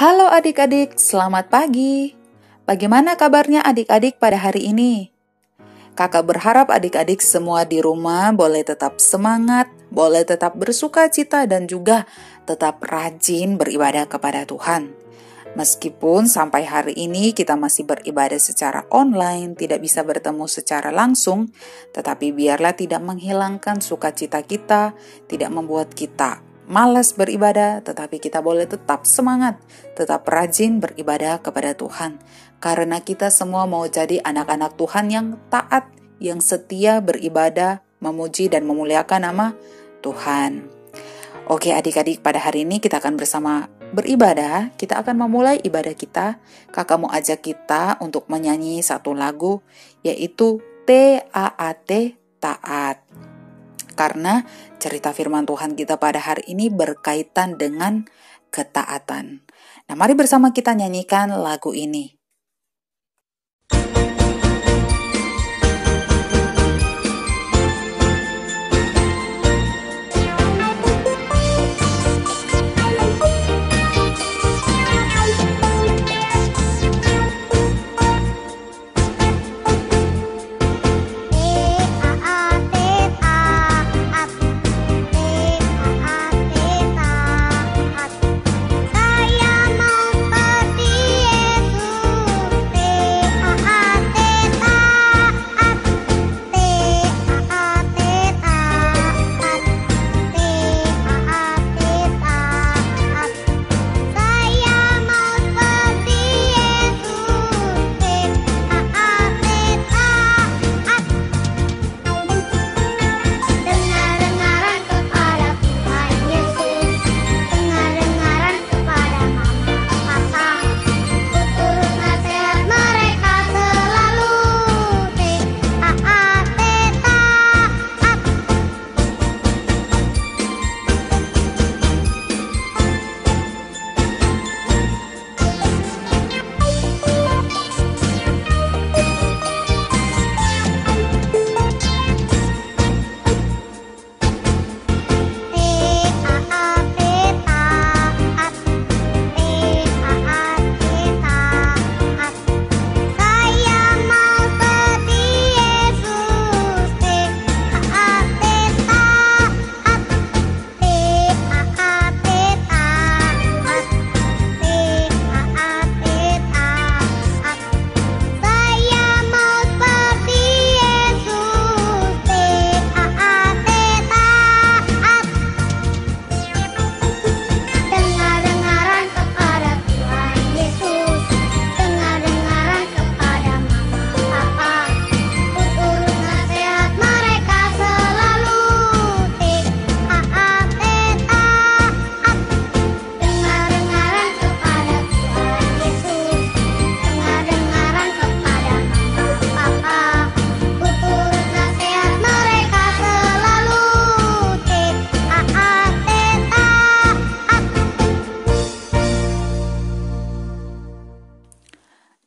Halo adik-adik, selamat pagi. Bagaimana kabarnya adik-adik pada hari ini? Kakak berharap adik-adik semua di rumah boleh tetap semangat, boleh tetap bersuka cita dan juga tetap rajin beribadah kepada Tuhan. Meskipun sampai hari ini kita masih beribadah secara online, tidak bisa bertemu secara langsung, tetapi biarlah tidak menghilangkan sukacita kita, tidak membuat kita malas beribadah, tetapi kita boleh tetap semangat, tetap rajin beribadah kepada Tuhan. Karena kita semua mau jadi anak-anak Tuhan yang taat, yang setia beribadah, memuji dan memuliakan nama Tuhan. Oke adik-adik, pada hari ini kita akan bersama beribadah. Kita akan memulai ibadah kita. Kakak mau ajak kita untuk menyanyi satu lagu, yaitu T-A-A-T, taat. Karena cerita firman Tuhan kita pada hari ini berkaitan dengan ketaatan. Nah, mari bersama kita nyanyikan lagu ini.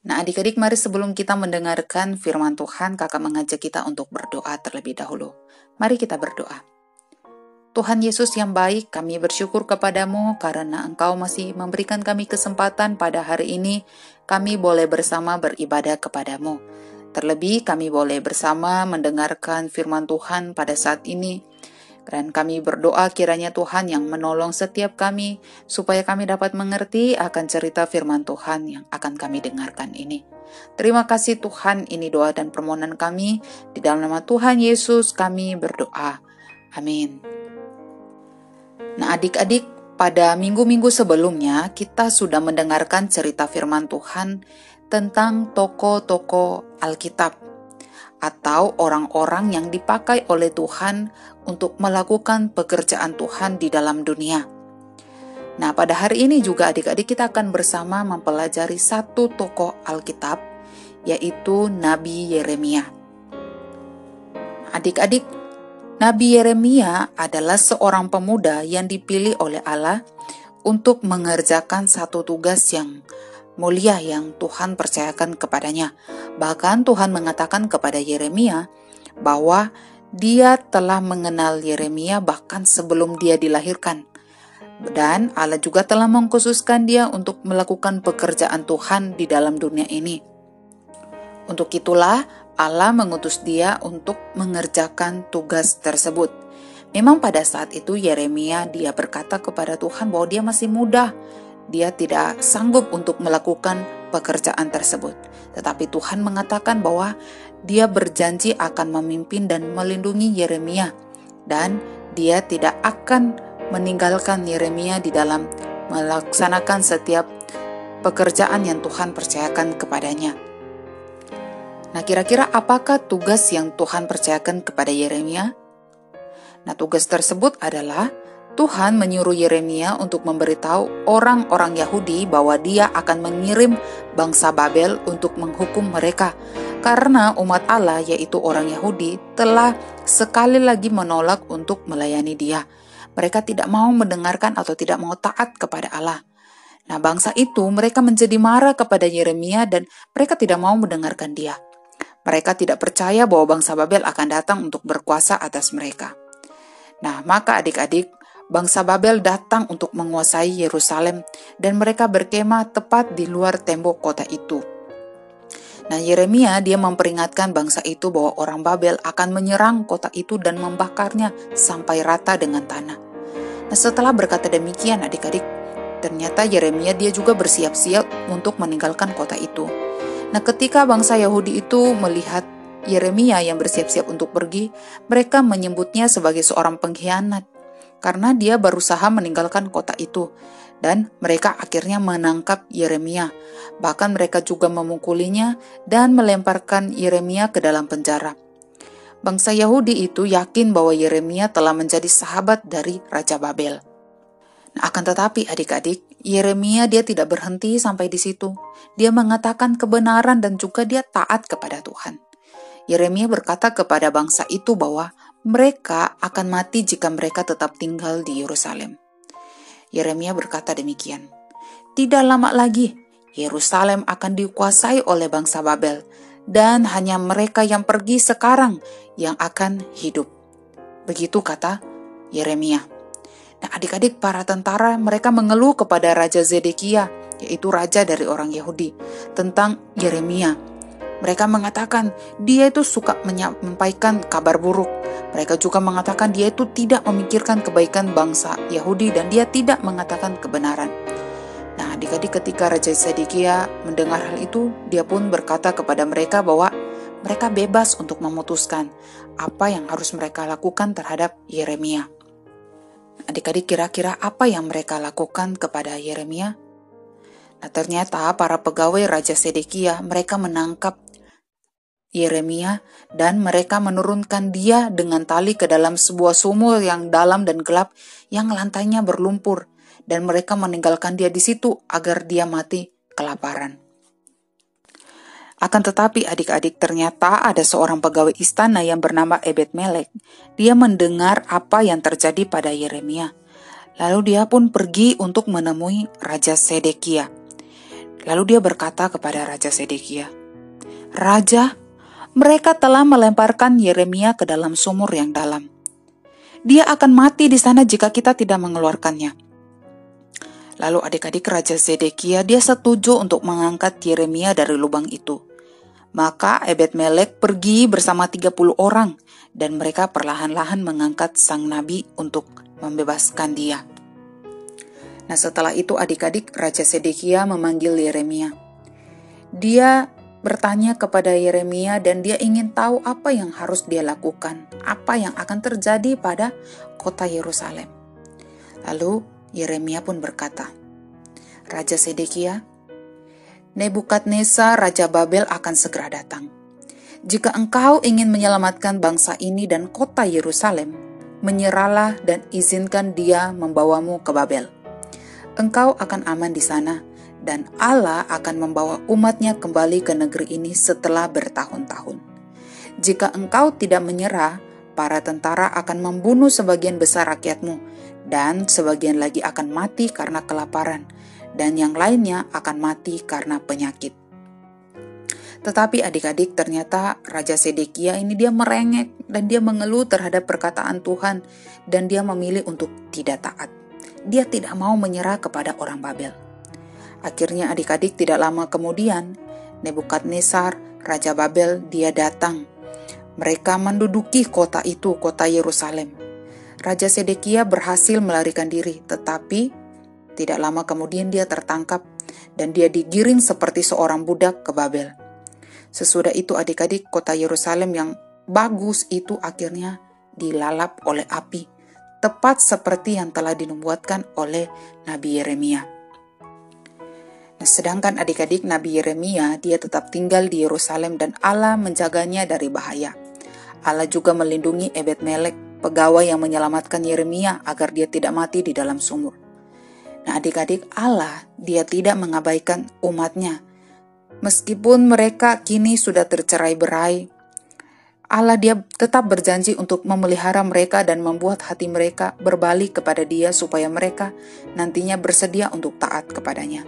Nah adik-adik, mari sebelum kita mendengarkan firman Tuhan, kakak mengajak kita untuk berdoa terlebih dahulu. Mari kita berdoa. Tuhan Yesus yang baik, kami bersyukur kepadamu karena Engkau masih memberikan kami kesempatan pada hari ini, kami boleh bersama beribadah kepadamu. Terlebih kami boleh bersama mendengarkan firman Tuhan pada saat ini. Dan kami berdoa kiranya Tuhan yang menolong setiap kami, supaya kami dapat mengerti akan cerita firman Tuhan yang akan kami dengarkan ini. Terima kasih Tuhan, ini doa dan permohonan kami. Di dalam nama Tuhan Yesus kami berdoa. Amin. Nah adik-adik, pada minggu-minggu sebelumnya kita sudah mendengarkan cerita firman Tuhan tentang tokoh-tokoh Alkitab, atau orang-orang yang dipakai oleh Tuhan untuk melakukan pekerjaan Tuhan di dalam dunia. Nah, pada hari ini juga adik-adik kita akan bersama mempelajari satu tokoh Alkitab, yaitu Nabi Yeremia. Adik-adik, Nabi Yeremia adalah seorang pemuda yang dipilih oleh Allah untuk mengerjakan satu tugas yang mulia yang Tuhan percayakan kepadanya. Bahkan Tuhan mengatakan kepada Yeremia bahwa Dia telah mengenal Yeremia bahkan sebelum dia dilahirkan. Dan Allah juga telah mengkhususkan dia untuk melakukan pekerjaan Tuhan di dalam dunia ini. Untuk itulah Allah mengutus dia untuk mengerjakan tugas tersebut. Memang pada saat itu Yeremia dia berkata kepada Tuhan bahwa dia masih muda. Dia tidak sanggup untuk melakukan pekerjaan tersebut. Tetapi Tuhan mengatakan bahwa dia berjanji akan memimpin dan melindungi Yeremia. Dan dia tidak akan meninggalkan Yeremia di dalam melaksanakan setiap pekerjaan yang Tuhan percayakan kepadanya. Nah, kira-kira apakah tugas yang Tuhan percayakan kepada Yeremia? Nah, tugas tersebut adalah Tuhan menyuruh Yeremia untuk memberitahu orang-orang Yahudi bahwa dia akan mengirim bangsa Babel untuk menghukum mereka. Karena umat Allah yaitu orang Yahudi telah sekali lagi menolak untuk melayani dia. Mereka tidak mau mendengarkan atau tidak mau taat kepada Allah. Nah, bangsa itu mereka menjadi marah kepada Yeremia dan mereka tidak mau mendengarkan dia. Mereka tidak percaya bahwa bangsa Babel akan datang untuk berkuasa atas mereka. Nah, maka adik-adik, bangsa Babel datang untuk menguasai Yerusalem dan mereka berkemah tepat di luar tembok kota itu. Nah, Yeremia dia memperingatkan bangsa itu bahwa orang Babel akan menyerang kota itu dan membakarnya sampai rata dengan tanah. Nah, setelah berkata demikian adik-adik, ternyata Yeremia dia juga bersiap-siap untuk meninggalkan kota itu. Nah, ketika bangsa Yahudi itu melihat Yeremia yang bersiap-siap untuk pergi, mereka menyebutnya sebagai seorang pengkhianat karena dia berusaha meninggalkan kota itu. Dan mereka akhirnya menangkap Yeremia. Bahkan mereka juga memukulinya dan melemparkan Yeremia ke dalam penjara. Bangsa Yahudi itu yakin bahwa Yeremia telah menjadi sahabat dari Raja Babel. Nah, akan tetapi adik-adik, Yeremia dia tidak berhenti sampai di situ. Dia mengatakan kebenaran dan juga dia taat kepada Tuhan. Yeremia berkata kepada bangsa itu bahwa mereka akan mati jika mereka tetap tinggal di Yerusalem. Yeremia berkata demikian, "Tidak lama lagi, Yerusalem akan dikuasai oleh bangsa Babel, dan hanya mereka yang pergi sekarang yang akan hidup." Begitu kata Yeremia. Nah, adik-adik, para tentara mereka mengeluh kepada Raja Zedekia, yaitu raja dari orang Yahudi, tentang Yeremia. Mereka mengatakan dia itu suka menyampaikan kabar buruk. Mereka juga mengatakan dia itu tidak memikirkan kebaikan bangsa Yahudi dan dia tidak mengatakan kebenaran. Nah, adik-adik, ketika Raja Zedekia mendengar hal itu, dia pun berkata kepada mereka bahwa mereka bebas untuk memutuskan apa yang harus mereka lakukan terhadap Yeremia. Adik-adik, kira-kira apa yang mereka lakukan kepada Yeremia? Nah, ternyata para pegawai Raja Zedekia mereka menangkap Yeremia dan mereka menurunkan dia dengan tali ke dalam sebuah sumur yang dalam dan gelap yang lantainya berlumpur, dan mereka meninggalkan dia di situ agar dia mati kelaparan. Akan tetapi adik-adik, ternyata ada seorang pegawai istana yang bernama Ebed-Melek. Dia mendengar apa yang terjadi pada Yeremia. Lalu dia pun pergi untuk menemui Raja Zedekia. Lalu dia berkata kepada Raja Zedekia, "Raja, mereka telah melemparkan Yeremia ke dalam sumur yang dalam. Dia akan mati di sana jika kita tidak mengeluarkannya." Lalu adik-adik, Raja Zedekia dia setuju untuk mengangkat Yeremia dari lubang itu. Maka Ebed-Melek pergi bersama 30 orang dan mereka perlahan-lahan mengangkat sang nabi untuk membebaskan dia. Nah, setelah itu adik-adik, Raja Zedekia memanggil Yeremia. Dia bertanya kepada Yeremia dan dia ingin tahu apa yang harus dia lakukan, apa yang akan terjadi pada kota Yerusalem. Lalu Yeremia pun berkata, "Raja Zedekia, Nebukadnezar Raja Babel akan segera datang. Jika engkau ingin menyelamatkan bangsa ini dan kota Yerusalem, menyerahlah dan izinkan dia membawamu ke Babel. Engkau akan aman di sana, dan Allah akan membawa umatnya kembali ke negeri ini setelah bertahun-tahun. Jika engkau tidak menyerah, para tentara akan membunuh sebagian besar rakyatmu, dan sebagian lagi akan mati karena kelaparan, dan yang lainnya akan mati karena penyakit." Tetapi adik-adik, ternyata Raja Zedekia ini dia merengek dan dia mengeluh terhadap perkataan Tuhan dan dia memilih untuk tidak taat. dia tidak mau menyerah kepada orang Babel. Akhirnya adik-adik tidak lama kemudian, Nebukadnezar, Raja Babel, dia datang. Mereka menduduki kota itu, kota Yerusalem. Raja Sedekia berhasil melarikan diri, tetapi tidak lama kemudian dia tertangkap dan dia digiring seperti seorang budak ke Babel. Sesudah itu adik-adik, kota Yerusalem yang bagus itu akhirnya dilalap oleh api, tepat seperti yang telah dinubuatkan oleh Nabi Yeremia. Nah, sedangkan adik-adik Nabi Yeremia, dia tetap tinggal di Yerusalem dan Allah menjaganya dari bahaya. Allah juga melindungi Ebed-Melek, pegawai yang menyelamatkan Yeremia agar dia tidak mati di dalam sumur. Nah adik-adik, Allah dia tidak mengabaikan umatnya. Meskipun mereka kini sudah tercerai-berai, Allah dia tetap berjanji untuk memelihara mereka dan membuat hati mereka berbalik kepada dia supaya mereka nantinya bersedia untuk taat kepadanya.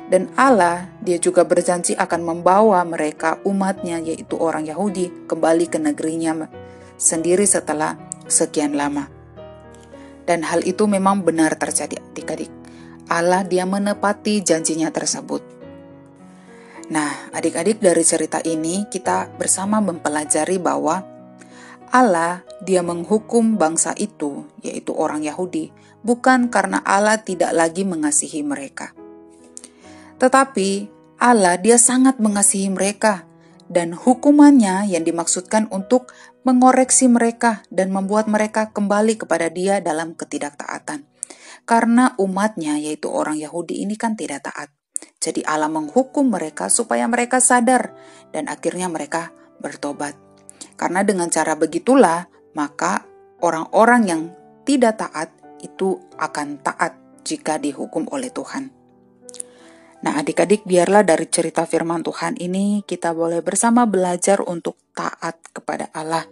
Dan Allah dia juga berjanji akan membawa mereka umatnya yaitu orang Yahudi kembali ke negerinya sendiri setelah sekian lama. Dan hal itu memang benar terjadi adik-adik. Allah dia menepati janjinya tersebut. Nah adik-adik, dari cerita ini kita bersama mempelajari bahwa Allah dia menghukum bangsa itu yaitu orang Yahudi bukan karena Allah tidak lagi mengasihi mereka. Tetapi Allah dia sangat mengasihi mereka dan hukumannya yang dimaksudkan untuk mengoreksi mereka dan membuat mereka kembali kepada dia dalam ketidaktaatan. Karena umatnya yaitu orang Yahudi ini kan tidak taat. Jadi Allah menghukum mereka supaya mereka sadar dan akhirnya mereka bertobat. Karena dengan cara begitulah maka orang-orang yang tidak taat itu akan taat jika dihukum oleh Tuhan. Nah adik-adik, biarlah dari cerita firman Tuhan ini kita boleh bersama belajar untuk taat kepada Allah.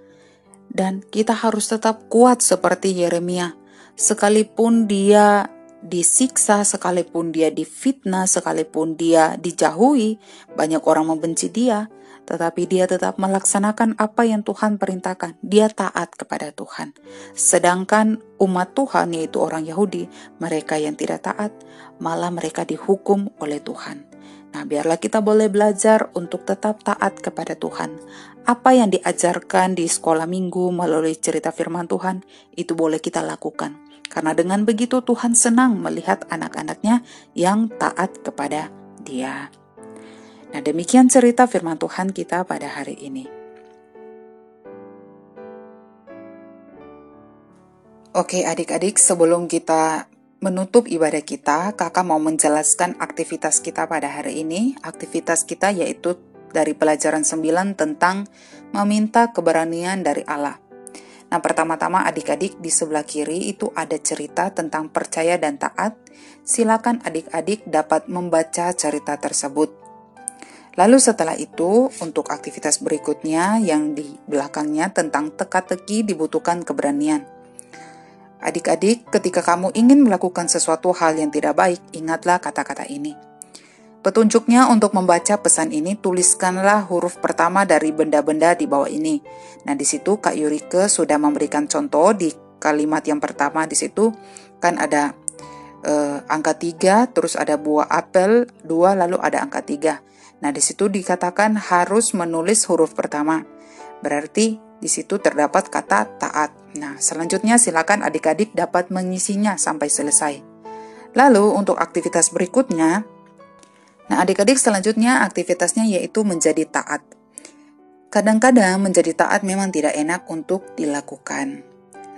Dan kita harus tetap kuat seperti Yeremia. Sekalipun dia disiksa, sekalipun dia difitnah, sekalipun dia dijauhi, banyak orang membenci dia, tetapi dia tetap melaksanakan apa yang Tuhan perintahkan. Dia taat kepada Tuhan. Sedangkan umat Tuhan yaitu orang Yahudi, mereka yang tidak taat, malah mereka dihukum oleh Tuhan. Nah, biarlah kita boleh belajar untuk tetap taat kepada Tuhan. Apa yang diajarkan di sekolah minggu melalui cerita firman Tuhan, itu boleh kita lakukan. Karena dengan begitu Tuhan senang melihat anak-anaknya yang taat kepada Dia. Nah, demikian cerita firman Tuhan kita pada hari ini. Oke adik-adik, sebelum kita menutup ibadah kita, kakak mau menjelaskan aktivitas kita pada hari ini. Aktivitas kita yaitu dari pelajaran 9 tentang meminta keberanian dari Allah. Nah, pertama-tama adik-adik di sebelah kiri itu ada cerita tentang percaya dan taat. Silakan adik-adik dapat membaca cerita tersebut. Lalu setelah itu, untuk aktivitas berikutnya yang di belakangnya tentang teka-teki dibutuhkan keberanian. Adik-adik, ketika kamu ingin melakukan sesuatu hal yang tidak baik, ingatlah kata-kata ini. Petunjuknya untuk membaca pesan ini, tuliskanlah huruf pertama dari benda-benda di bawah ini. Nah, di situ Kak Yurike sudah memberikan contoh di kalimat yang pertama. Di situ kan ada angka 3, terus ada buah apel 2, lalu ada angka 3. Nah, di situ dikatakan harus menulis huruf pertama. Berarti di situ terdapat kata taat. Nah, selanjutnya silakan adik-adik dapat mengisinya sampai selesai. Lalu untuk aktivitas berikutnya, nah adik-adik selanjutnya aktivitasnya yaitu menjadi taat. Kadang-kadang menjadi taat memang tidak enak untuk dilakukan.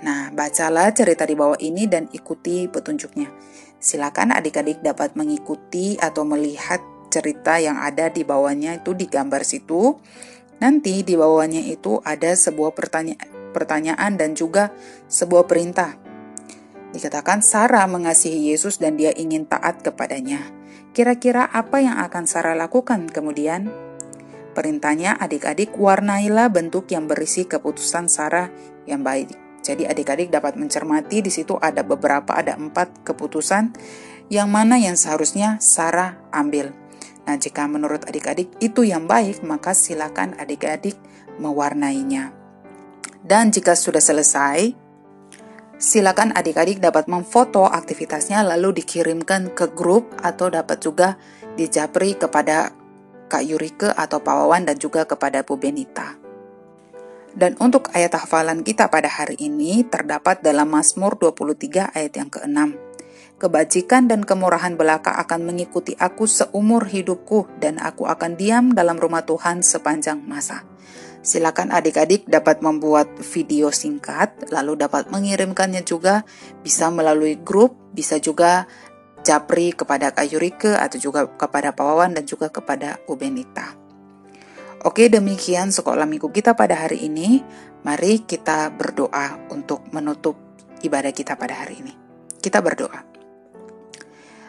Nah, bacalah cerita di bawah ini dan ikuti petunjuknya. Silakan adik-adik dapat mengikuti atau melihat cerita yang ada di bawahnya itu di gambar situ. Nanti di bawahnya itu ada sebuah pertanyaan dan juga sebuah perintah. Dikatakan Sarah mengasihi Yesus dan dia ingin taat kepadanya. Kira-kira apa yang akan Sarah lakukan kemudian? Perintahnya adik-adik warnailah bentuk yang berisi keputusan Sarah yang baik. Jadi adik-adik dapat mencermati di situ ada 4 keputusan yang mana yang seharusnya Sarah ambil. Nah, jika menurut adik-adik itu yang baik, maka silakan adik-adik mewarnainya. Dan jika sudah selesai, Silakan adik-adik dapat memfoto aktivitasnya lalu dikirimkan ke grup atau dapat juga dijapri kepada Kak Yurike atau Pak Wawan dan juga kepada Bu Benita. Dan untuk ayat hafalan kita pada hari ini terdapat dalam Mazmur 23 ayat yang ke-6. Kebajikan dan kemurahan belaka akan mengikuti aku seumur hidupku dan aku akan diam dalam rumah Tuhan sepanjang masa. Silakan adik-adik dapat membuat video singkat, lalu dapat mengirimkannya juga, bisa melalui grup, bisa juga japri kepada Kak Yurike atau juga kepada Pak Wawan dan juga kepada Bu Benita. Oke, demikian sekolah minggu kita pada hari ini. Mari kita berdoa untuk menutup ibadah kita pada hari ini. Kita berdoa.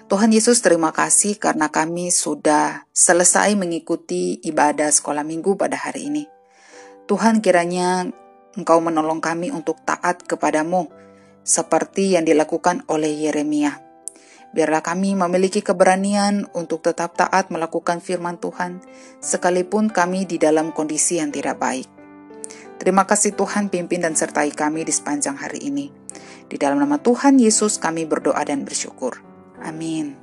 Tuhan Yesus, terima kasih karena kami sudah selesai mengikuti ibadah sekolah minggu pada hari ini. Tuhan, kiranya Engkau menolong kami untuk taat kepadamu, seperti yang dilakukan oleh Yeremia. Biarlah kami memiliki keberanian untuk tetap taat melakukan firman Tuhan, sekalipun kami di dalam kondisi yang tidak baik. Terima kasih Tuhan, pimpin dan sertai kami di sepanjang hari ini. Di dalam nama Tuhan Yesus kami berdoa dan bersyukur. Amin.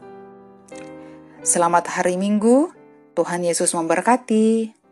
Selamat hari Minggu, Tuhan Yesus memberkati.